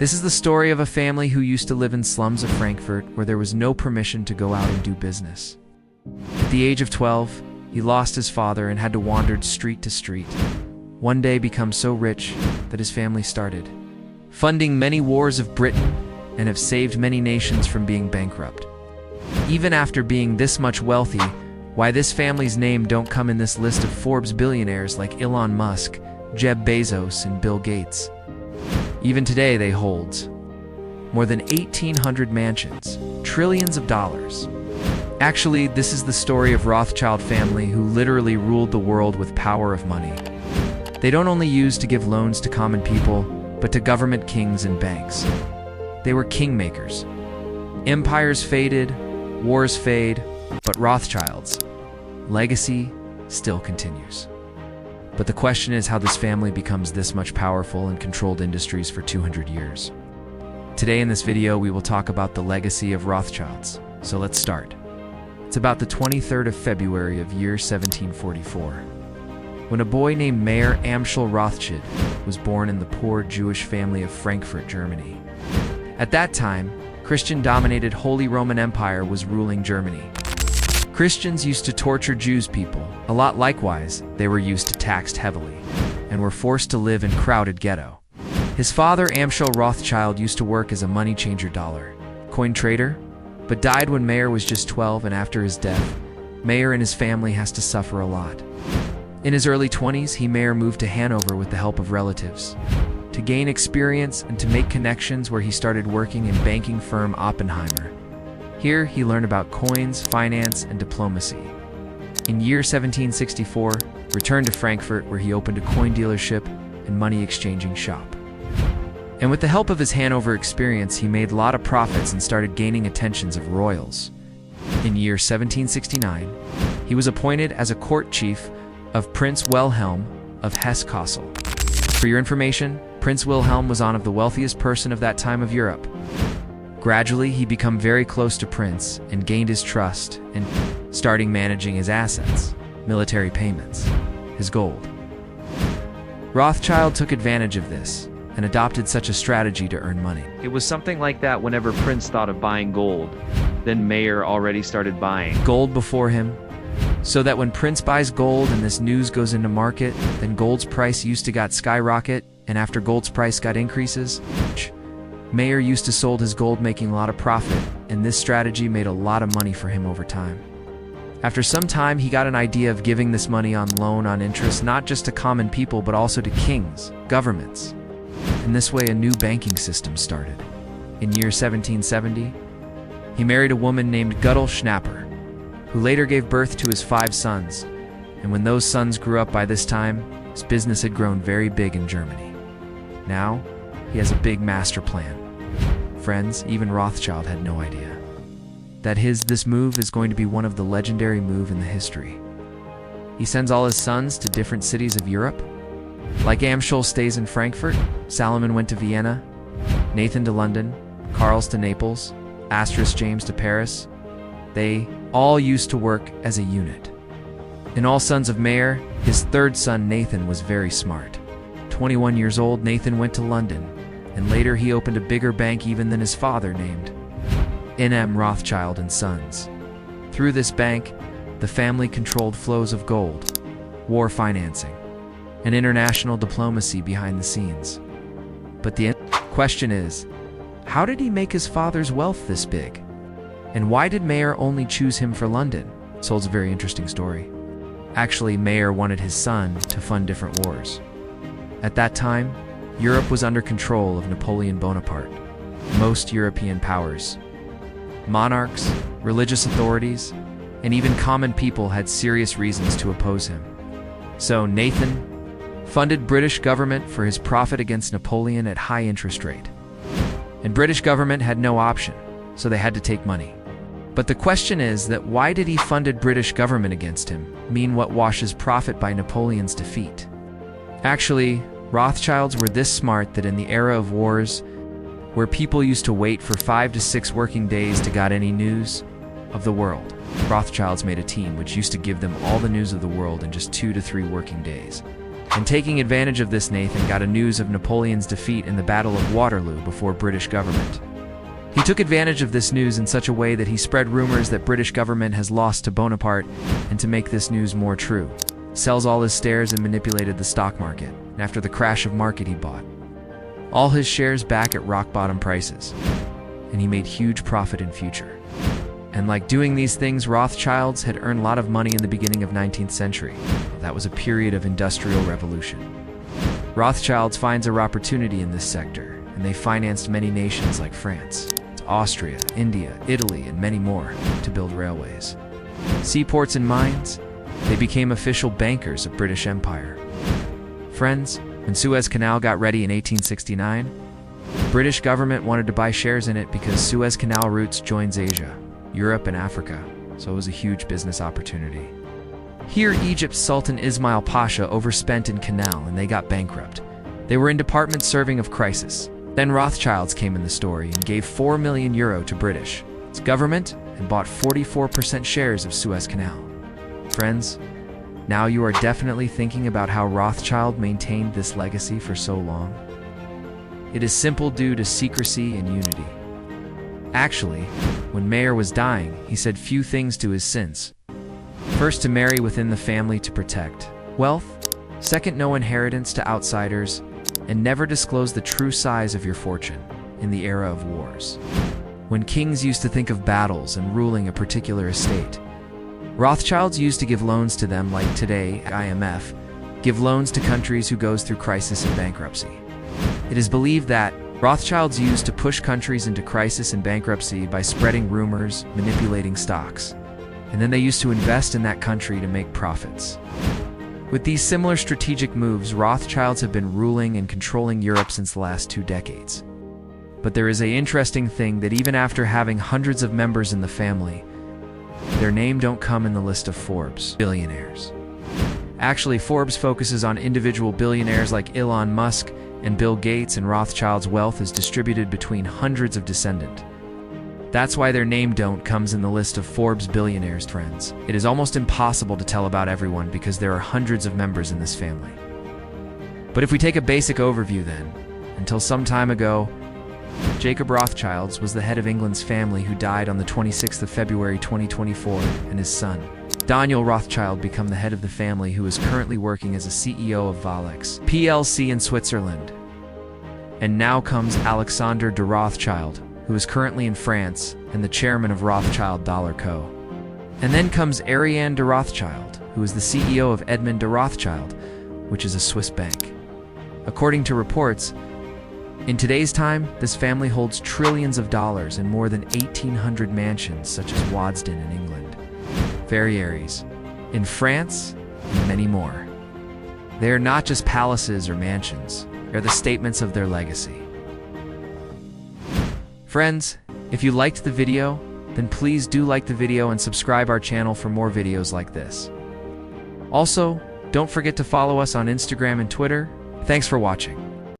This is the story of a family who used to live in slums of Frankfurt where there was no permission to go out and do business. At the age of 12, he lost his father and had to wander street to street. One day become so rich that his family started funding many wars of Britain and have saved many nations from being bankrupt. Even after being this much wealthy, why this family's name don't come in this list of Forbes billionaires like Elon Musk, Jeff Bezos, and Bill Gates. Even today they hold more than 1,800 mansions, trillions of dollars. Actually, this is the story of Rothschild family who literally ruled the world with power of money. They don't only use to give loans to common people, but to government kings and banks. They were kingmakers. Empires faded, wars fade, but Rothschilds' legacy still continues. But the question is how this family becomes this much powerful and controlled industries for 200 years. Today in this video, we will talk about the legacy of Rothschilds. So let's start. It's about the 23rd of February of year 1744, when a boy named Mayer Amschel Rothschild was born in the poor Jewish family of Frankfurt, Germany. At that time, Christian-dominated Holy Roman Empire was ruling Germany. Christians used to torture Jews people. A lot likewise, they were used to taxed heavily and were forced to live in crowded ghetto. His father, Amschel Rothschild, used to work as a money changer dollar coin trader, but died when Mayer was just 12, and after his death, Mayer and his family has to suffer a lot. In his early 20s, Mayer moved to Hanover with the help of relatives to gain experience and to make connections, where he started working in banking firm Oppenheimer. Here, he learned about coins, finance, and diplomacy. In year 1764, returned to Frankfurt, where he opened a coin dealership and money exchanging shop. And with the help of his Hanover experience, he made a lot of profits and started gaining attentions of royals. In year 1769, he was appointed as a court chief of Prince Wilhelm of Hesse-Kassel. For your information, Prince Wilhelm was one of the wealthiest person of that time of Europe. Gradually, he became very close to Prince and gained his trust, and starting managing his assets, military payments, his gold. Rothschild took advantage of this and adopted such a strategy to earn money. It was something like that whenever Prince thought of buying gold, then Mayer already started buying gold before him, so that when Prince buys gold and this news goes into market, then gold's price used to got skyrocket, and after gold's price got increases, Mayer used to sold his gold, making a lot of profit, and this strategy made a lot of money for him over time. After some time, he got an idea of giving this money on loan on interest, not just to common people, but also to kings, governments. In this way, a new banking system started. In year 1770, he married a woman named Guttel Schnapper, who later gave birth to his 5 sons, and when those sons grew up by this time, his business had grown very big in Germany. Now, he has a big master plan. Friends, even Rothschild had no idea that this move is going to be one of the legendary move in the history. He sends all his sons to different cities of Europe. Like Amschel stays in Frankfurt, Salomon went to Vienna, Nathan to London, Carl's to Naples, James to Paris. They all used to work as a unit. In all sons of Mayer, his 3rd son Nathan was very smart. 21 years old, Nathan went to London, and later he opened a bigger bank even than his father, named N.M. Rothschild & Sons. Through this bank, the family controlled flows of gold, war financing, and international diplomacy behind the scenes. But the question is, how did he make his father's wealth this big? And why did Mayer only choose him for London? So it's a very interesting story. Actually, Mayer wanted his son to fund different wars. At that time, Europe was under control of Napoleon Bonaparte. Most European powers, monarchs, religious authorities, and even common people had serious reasons to oppose him. So Nathan funded British government for his profit against Napoleon at high interest rate. And British government had no option, so they had to take money. But the question is that why did he funded British government against him, mean what washes profit by Napoleon's defeat? Actually, Rothschilds were this smart that in the era of wars, where people used to wait for 5 to 6 working days to get any news of the world, Rothschilds made a team which used to give them all the news of the world in just 2 to 3 working days. And taking advantage of this, Nathan got a news of Napoleon's defeat in the Battle of Waterloo before British government. He took advantage of this news in such a way that he spread rumors that British government has lost to Bonaparte, and to make this news more true, sells all his shares and manipulated the stock market. And after the crash of market, he bought all his shares back at rock-bottom prices, and he made huge profit in future. And like doing these things, Rothschilds had earned a lot of money in the beginning of 19th century. That was a period of industrial revolution. Rothschilds finds a opportunity in this sector, and they financed many nations like France, Austria, India, Italy, and many more to build railways, seaports, and mines. They became official bankers of British Empire. Friends, when Suez Canal got ready in 1869, the British government wanted to buy shares in it because Suez Canal routes joins Asia, Europe, and Africa, so it was a huge business opportunity. Here, Egypt's Sultan Ismail Pasha overspent in canal and they got bankrupt. They were in department serving of crisis. Then Rothschilds came in the story and gave €4 million to British government and bought 44% shares of Suez Canal. Friends, now you are definitely thinking about how Rothschild maintained this legacy for so long. It is simple due to secrecy and unity. Actually, when Mayer was dying, he said few things to his sons. First, to marry within the family to protect wealth. Second, no inheritance to outsiders. And never disclose the true size of your fortune in the era of wars. When kings used to think of battles and ruling a particular estate, Rothschilds used to give loans to them, like today, IMF, give loans to countries who goes through crisis and bankruptcy. It is believed that Rothschilds used to push countries into crisis and bankruptcy by spreading rumors, manipulating stocks, and then they used to invest in that country to make profits. With these similar strategic moves, Rothschilds have been ruling and controlling Europe since the last 2 decades. But there is an interesting thing that even after having hundreds of members in the family, their name don't come in the list of Forbes billionaires. Actually, Forbes focuses on individual billionaires like Elon Musk and Bill Gates, and Rothschilds' wealth is distributed between hundreds of descendants. That's why their name don't comes in the list of Forbes billionaires, friends. It is almost impossible to tell about everyone because there are hundreds of members in this family. But if we take a basic overview then, until some time ago, Jacob Rothschilds was the head of England's family who died on the 26th of February 2024, and his son, Daniel Rothschild, become the head of the family, who is currently working as a CEO of Valex PLC in Switzerland. And now comes Alexander de Rothschild, who is currently in France and the chairman of Rothschild Dollar Co. And then comes Ariane de Rothschild, who is the CEO of Edmond de Rothschild, which is a Swiss bank. According to reports, in today's time, this family holds trillions of dollars and more than 1,800 mansions, such as Waddesdon in England, Verrières in France, and many more. They are not just palaces or mansions, they're the statements of their legacy. Friends, if you liked the video, then please do like the video and subscribe our channel for more videos like this. Also, don't forget to follow us on Instagram and Twitter. Thanks for watching.